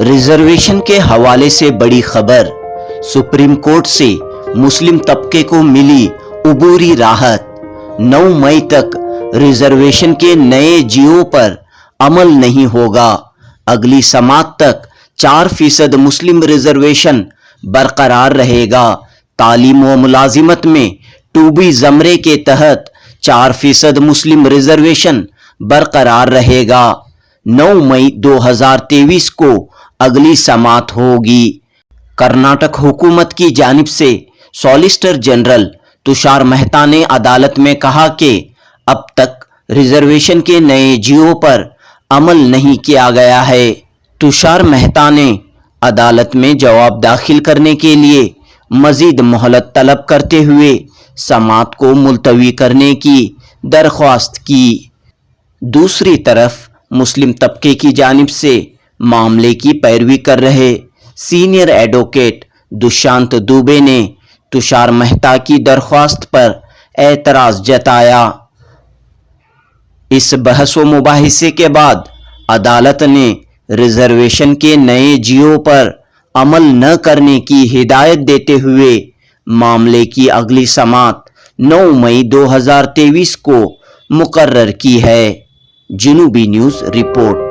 Reservation के हवाले से बड़ी खबर। सुप्रीम कोर्ट से मुस्लिम तबके को मिली उबूरी राहत। 9 मई तक रिजर्वेशन के नए जियो पर अमल नहीं होगा। अगली समात तक 4% मुस्लिम रिजर्वेशन बरकरार रहेगा। तालीम व मुलाजिमत में 2B ज़मरे के तहत 4% मुस्लिम रिजर्वेशन बरकरार रहेगा। 9 मई 2023 को अगली समात होगी। कर्नाटक हुकूमत की जानिब से सॉलिसिटर जनरल तुषार मेहता ने अदालत में कहा कि अब तक रिजर्वेशन के नए जियो पर अमल नहीं किया गया है। तुषार मेहता ने अदालत में जवाब दाखिल करने के लिए मजीद मोहलत तलब करते हुए समात को मुलतवी करने की दरख्वास्त की। दूसरी तरफ मुस्लिम तबके की जानिब से मामले की पैरवी कर रहे सीनियर एडवोकेट दुष्यंत दुबे ने तुषार मेहता की दरख्वास्त पर एतराज़ जताया। इस बहस व मुबाहिसे के बाद अदालत ने रिजर्वेशन के नए जियो पर अमल न करने की हिदायत देते हुए मामले की अगली समात 9 मई 2023 को मुकर्रर की है। जनूबी न्यूज़ रिपोर्ट।